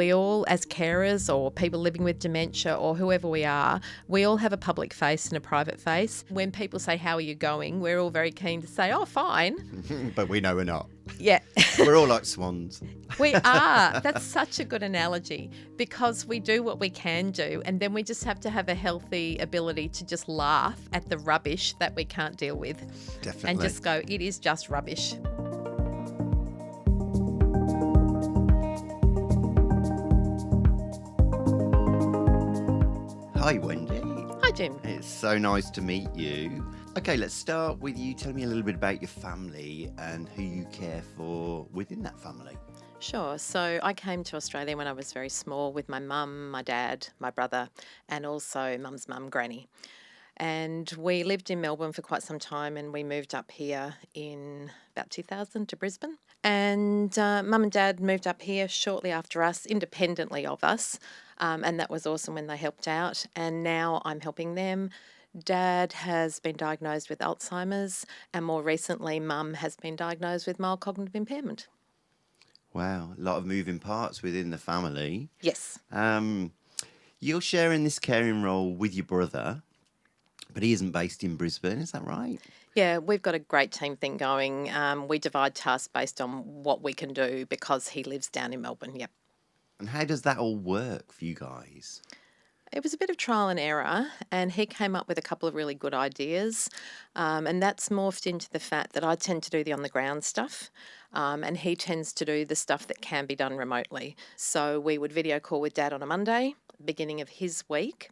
we all, as carers or people living with dementia or whoever we are, we all have a public face and a private face. When people say, how are you going? We're all very keen to say, oh, fine. But we know we're not. Yeah. We're all like swans. We are. That's such a good analogy, because we do what we can do, and then we just have to have a healthy ability to just laugh at the rubbish that we can't deal with. Definitely. And just go, it is just rubbish. Hi, Wendy. Hi, Jim. It's so nice to meet you. Okay, let's start with you telling me a little bit about your family and who you care for within that family. Sure. So I came to Australia when I was very small with my mum, my dad, my brother, and also mum's mum, Granny. And we lived in Melbourne for quite some time, and we moved up here in about 2000 to Brisbane. And mum and dad moved up here shortly after us, independently of us. And that was awesome when they helped out. And now I'm helping them. Dad has been diagnosed with Alzheimer's, and more recently, Mum has been diagnosed with mild cognitive impairment. Wow, a lot of moving parts within the family. Yes. You're sharing this caring role with your brother, but he isn't based in Brisbane, is that right? Yeah, we've got a great team thing going. We divide tasks based on what we can do because he lives down in Melbourne, yep. And how does that all work for you guys? It was a bit of trial and error, and he came up with a couple of really good ideas, and that's morphed into the fact that I tend to do the on-the-ground stuff, and he tends to do the stuff that can be done remotely. So we would video call with Dad on a Monday, beginning of his week,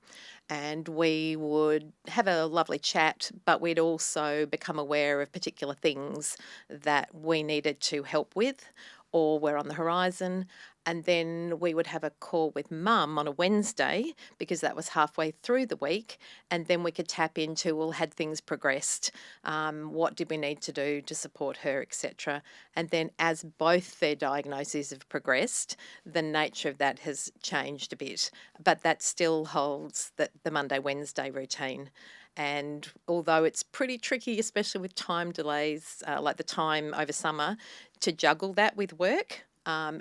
and we would have a lovely chat, but we'd also become aware of particular things that we needed to help with or were on the horizon. And then we would have a call with Mum on a Wednesday, because that was halfway through the week. And then we could tap into, well, had things progressed? What did we need to do to support her, etc. And then as both their diagnoses have progressed, the nature of that has changed a bit. But that still holds the Monday-Wednesday routine. And although it's pretty tricky, especially with time delays, like the time over summer, to juggle that with work,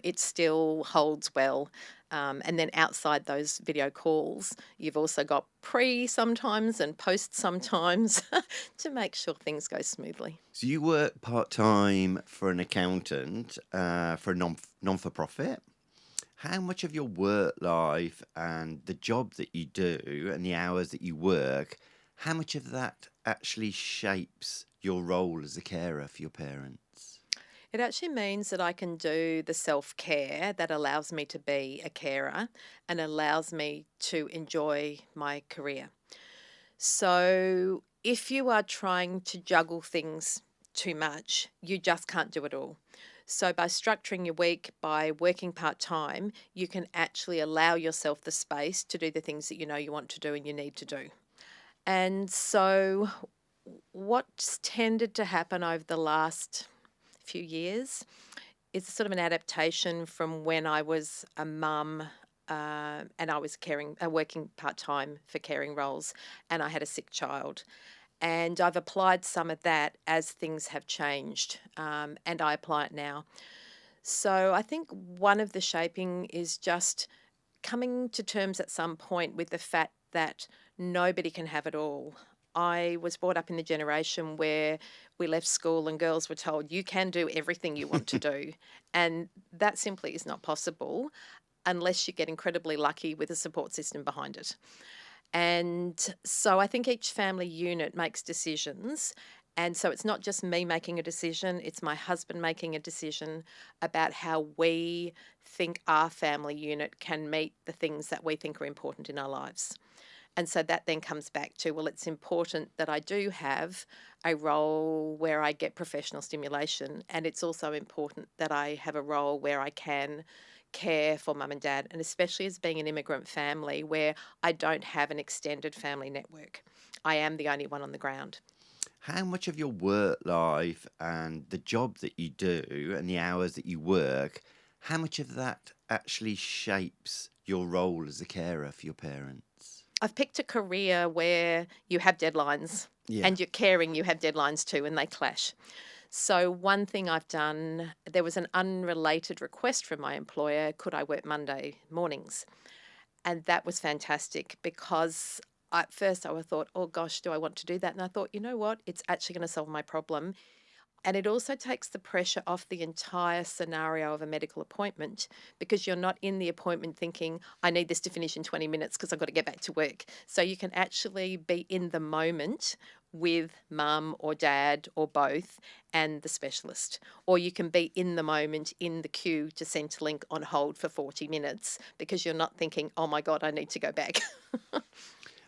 it still holds well. And then outside those video calls, you've also got pre sometimes and post sometimes to make sure things go smoothly. So you work part-time for an accountant for a non-for-profit. How much of your work life and the job that you do and the hours that you work, how much of that actually shapes your role as a carer for your parents? It actually means that I can do the self-care that allows me to be a carer and allows me to enjoy my career. So if you are trying to juggle things too much, you just can't do it all. So by structuring your week, by working part-time, you can actually allow yourself the space to do the things that you know you want to do and you need to do. And so what's tended to happen over the last few years is sort of an adaptation from when I was a mum and I was working part-time for caring roles, and I had a sick child. And I've applied some of that as things have changed, and I apply it now. So I think one of the shaping is just coming to terms at some point with the fact that nobody can have it all. I was brought up in the generation where we left school and girls were told, you can do everything you want to do. And that simply is not possible unless you get incredibly lucky with a support system behind it. And so I think each family unit makes decisions. And so it's not just me making a decision, it's my husband making a decision about how we think our family unit can meet the things that we think are important in our lives. And so that then comes back to, well, it's important that I do have a role where I get professional stimulation, and it's also important that I have a role where I can care for mum and dad, and especially as being an immigrant family where I don't have an extended family network. I am the only one on the ground. How much of your work life and the job that you do and the hours that you work, how much of that actually shapes your role as a carer for your parents? I've picked a career where you have deadlines, and you're caring, you have deadlines too, and they clash. So one thing I've done, there was an unrelated request from my employer, could I work Monday mornings? And that was fantastic because at first I thought, oh gosh, do I want to do that? And I thought, you know what? It's actually going to solve my problem. And it also takes the pressure off the entire scenario of a medical appointment because you're not in the appointment thinking, I need this to finish in 20 minutes because I've got to get back to work. So you can actually be in the moment with mum or dad or both and the specialist. Or you can be in the moment in the queue to Centrelink on hold for 40 minutes because you're not thinking, oh my God, I need to go back.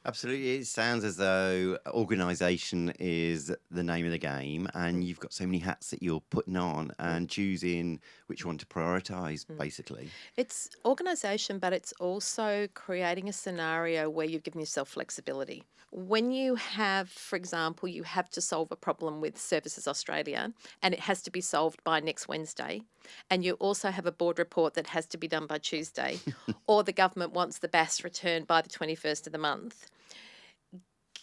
Absolutely. It sounds as though organisation is the name of the game, and you've got so many hats that you're putting on and choosing which one to prioritise, basically. It's organisation, but it's also creating a scenario where you've given yourself flexibility. When you have, for example, you have to solve a problem with Services Australia and it has to be solved by next Wednesday, and you also have a board report that has to be done by Tuesday, or the government wants the BAS returned by the 21st of the month,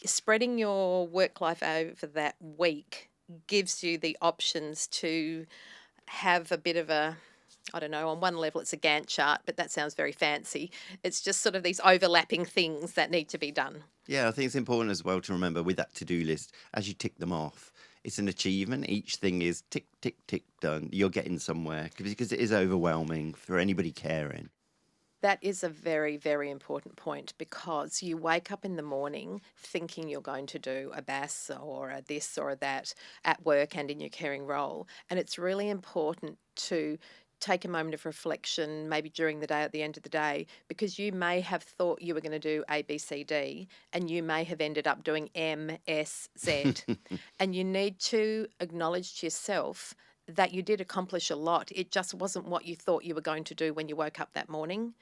spreading your work life over that week gives you the options to have a bit of a, I don't know, on one level it's a Gantt chart, but that sounds very fancy. It's just sort of these overlapping things that need to be done. Yeah, I think it's important as well to remember with that to-do list, as you tick them off, it's an achievement. Each thing is tick, tick, tick, done. You're getting somewhere because it is overwhelming for anybody caring. That is a very, very important point because you wake up in the morning thinking you're going to do a BAS or a this or a that at work and in your caring role. And it's really important to take a moment of reflection, maybe during the day, at the end of the day, because you may have thought you were going to do A, B, C, D, and you may have ended up doing M, S, Z. And you need to acknowledge to yourself that you did accomplish a lot. It just wasn't what you thought you were going to do when you woke up that morning.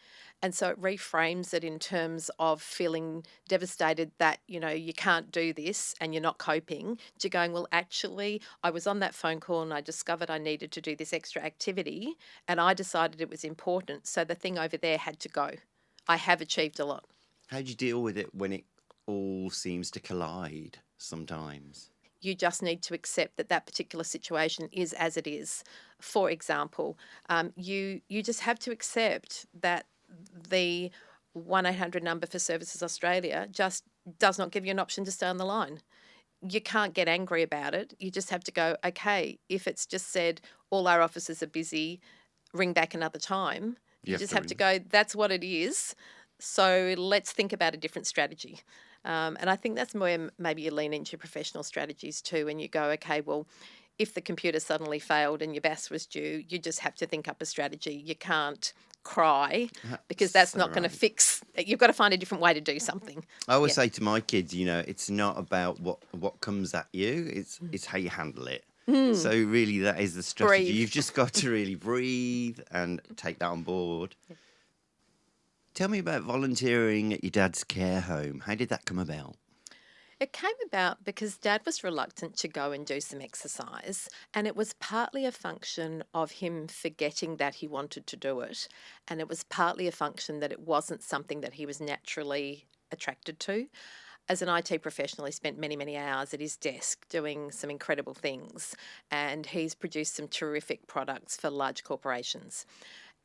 And so it reframes it in terms of feeling devastated that, you know, you can't do this and you're not coping, to going, well, actually, I was on that phone call and I discovered I needed to do this extra activity and I decided it was important. So the thing over there had to go. I have achieved a lot. How do you deal with it when it all seems to collide sometimes? You just need to accept that that particular situation is as it is. For example, you just have to accept that the 1-800 number for Services Australia just does not give you an option to stay on the line. You can't get angry about it. You just have to go, okay, if it's just said all our offices are busy, ring back another time, you just have to go, that's what it is. So let's think about a different strategy. And I think that's where maybe you lean into professional strategies too, and you go, okay, well, if the computer suddenly failed and your BAS was due, you just have to think up a strategy. You can't cry because that's not going to fix. You've got to find a different way to do something. I always say to my kids, you know, it's not about what comes at you, it's how you handle it. So really that is the strategy. Breathe. You've just got to really breathe and take that on board. Yeah. Tell me about volunteering at your dad's care home. How did that come about? It came about because Dad was reluctant to go and do some exercise, and it was partly a function of him forgetting that he wanted to do it, and it was partly a function that it wasn't something that he was naturally attracted to. As an IT professional, he spent many, many hours at his desk doing some incredible things, and he's produced some terrific products for large corporations.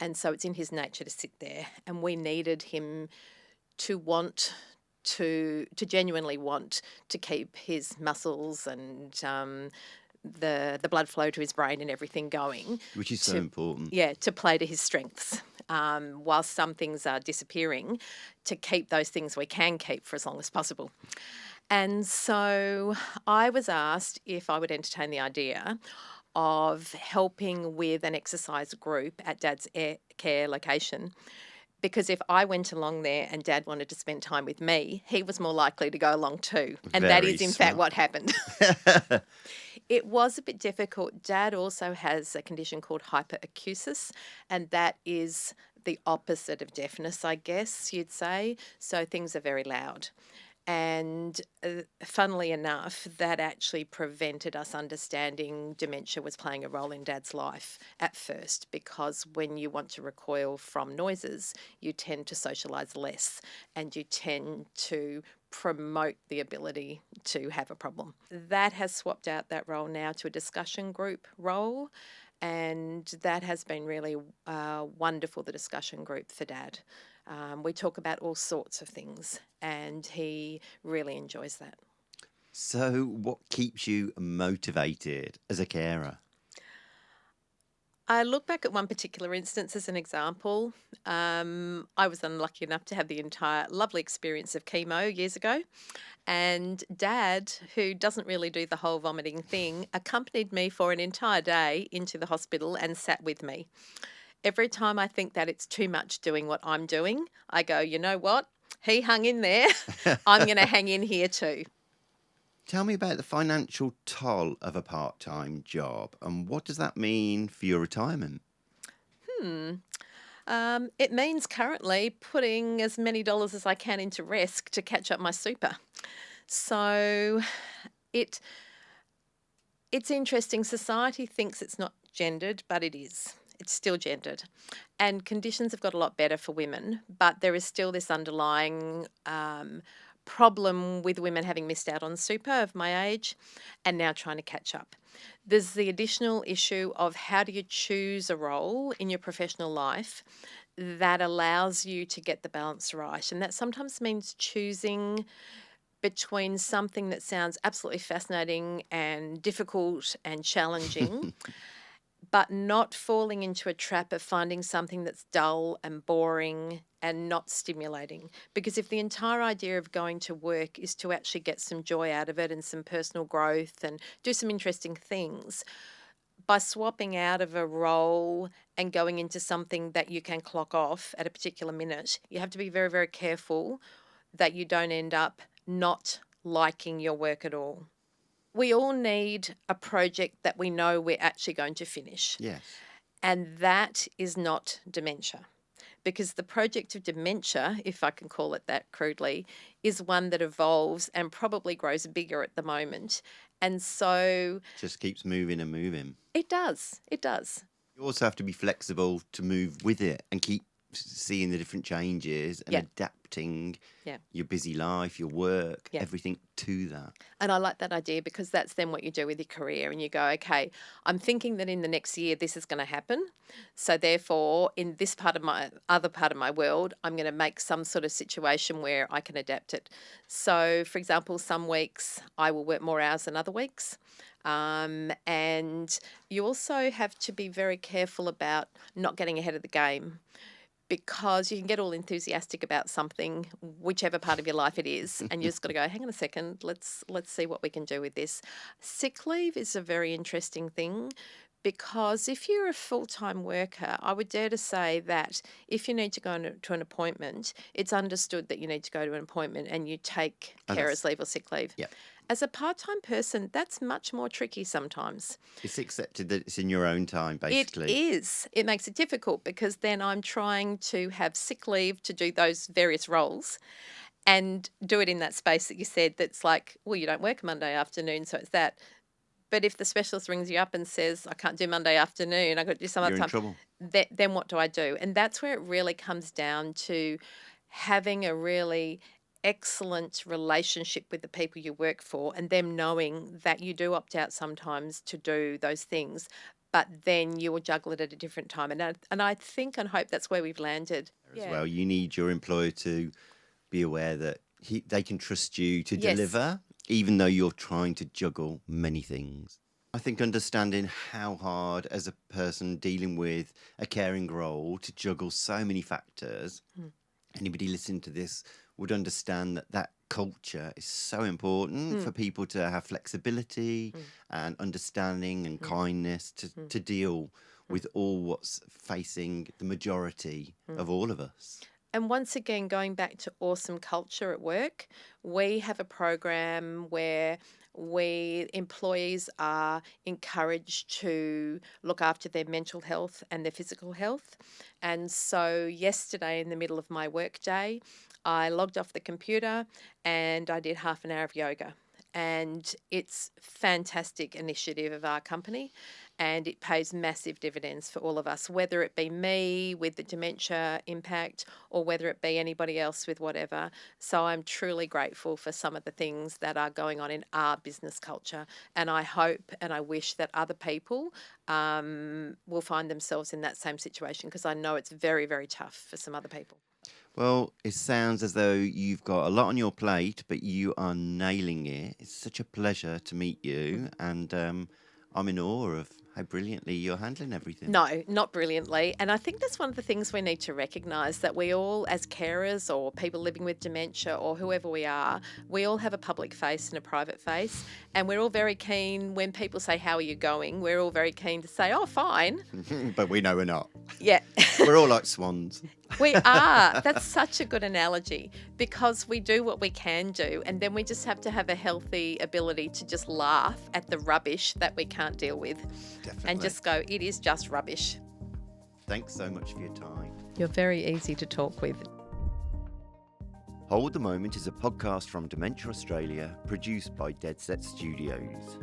And so it's in his nature to sit there, and we needed him to want to genuinely want to keep his muscles and the blood flow to his brain and everything going. Which is so important. Yeah, to play to his strengths. While some things are disappearing, to keep those things we can keep for as long as possible. And so I was asked if I would entertain the idea of helping with an exercise group at Dad's care location, because if I went along there and Dad wanted to spend time with me, he was more likely to go along too. And that is in fact what happened. It was a bit difficult. Dad also has a condition called hyperacusis, and that is the opposite of deafness, I guess you'd say. So things are very loud. And funnily enough, that actually prevented us understanding dementia was playing a role in Dad's life at first, because when you want to recoil from noises, you tend to socialise less and you tend to promote the ability to have a problem. That has swapped out that role now to a discussion group role, and that has been really wonderful, the discussion group for Dad. We talk about all sorts of things, and he really enjoys that. So, what keeps you motivated as a carer? I look back at one particular instance as an example. I was unlucky enough to have the entire lovely experience of chemo years ago. And Dad, who doesn't really do the whole vomiting thing, accompanied me for an entire day into the hospital and sat with me. Every time I think that it's too much doing what I'm doing, I go, you know what? He hung in there. I'm going to hang in here too. Tell me about the financial toll of a part time job and what does that mean for your retirement? It means currently putting as many dollars as I can into risk to catch up my super. So it it's interesting. Society thinks it's not gendered, but it is. It's still gendered. And conditions have got a lot better for women, but there is still this underlying problem with women having missed out on super of my age and now trying to catch up. There's the additional issue of how do you choose a role in your professional life that allows you to get the balance right. And that sometimes means choosing between something that sounds absolutely fascinating and difficult and challenging, but not falling into a trap of finding something that's dull and boring and not stimulating. Because if the entire idea of going to work is to actually get some joy out of it and some personal growth and do some interesting things, by swapping out of a role and going into something that you can clock off at a particular minute, you have to be very, very careful that you don't end up not liking your work at all. We all need a project that we know we're actually going to finish. Yes. And that is not dementia. Because the project of dementia, if I can call it that crudely, is one that evolves and probably grows bigger at the moment. And so Just keeps moving and moving. it does. It does. You also have to be flexible to move with it and keep seeing the different changes and Yeah. adapting Yeah. your busy life, your work, Yeah. everything to that. And I like that idea because that's then what you do with your career. And you go, okay, I'm thinking that in the next year this is going to happen. So therefore, in this part of my other part of my world, I'm going to make some sort of situation where I can adapt it. So, for example, some weeks I will work more hours than other weeks. And you also have to be very careful about not getting ahead of the game, because you can get all enthusiastic about something, whichever part of your life it is, and you just got to go, hang on a second, let's see what we can do with this. Sick leave is a very interesting thing, because if you're a full-time worker, I would dare to say that if you need to go to an appointment, it's understood that you need to go to an appointment and you take And carer's leave or sick leave. Yeah. As a part-time person, that's much more tricky sometimes. It's accepted that it's in your own time, It basically. is. It makes it difficult because then I'm trying to have sick leave to do those various roles and do it in that space that you said that's like, well, you don't work Monday afternoon, so it's that. But if the specialist rings you up and says, I can't do Monday afternoon, I've got to do some other You're in time, trouble. then what do I do? And that's where it really comes down to having a really excellent relationship with the people you work for and them knowing that you do opt out sometimes to do those things, but then you will juggle it at a different time. And I think and hope that's where we've landed. As well, you need your employer to be aware that they can trust you to Yes. deliver, even though you're trying to juggle many things. I think understanding how hard, as a person dealing with a caring role, to juggle so many factors, anybody listening to this would understand that that culture is so important for people to have flexibility and understanding and kindness to deal with all what's facing the majority of all of us. And once again, going back to awesome culture at work, we have a program where employees are encouraged to look after their mental health and their physical health. And so yesterday, in the middle of my work day, I logged off the computer and I did half an hour of yoga. And it's fantastic initiative of our company. and it pays massive dividends for all of us, whether it be me with the dementia impact or whether it be anybody else with whatever. So I'm truly grateful for some of the things that are going on in our business culture, and I hope and I wish that other people will find themselves in that same situation, because I know it's very, very tough for some other people. Well, it sounds as though you've got a lot on your plate, but you are nailing it. It's such a pleasure to meet you, and I'm in awe of how brilliantly you're handling everything. No, not brilliantly. And I think that's one of the things we need to recognise, that we all, as carers or people living with dementia or whoever we are, we all have a public face and a private face. And we're all very keen when people say, "How are you going?" We're all very keen to say, "Oh, fine." But we know we're not. Yeah. We're all like swans. We are. That's such a good analogy, because we do what we can do, and then we just have to have a healthy ability to just laugh at the rubbish that we can't deal with. Definitely. And just go, it is just rubbish. Thanks so much for your time. You're very easy to talk with. Hold the Moment is a podcast from Dementia Australia, produced by Dead Set Studios.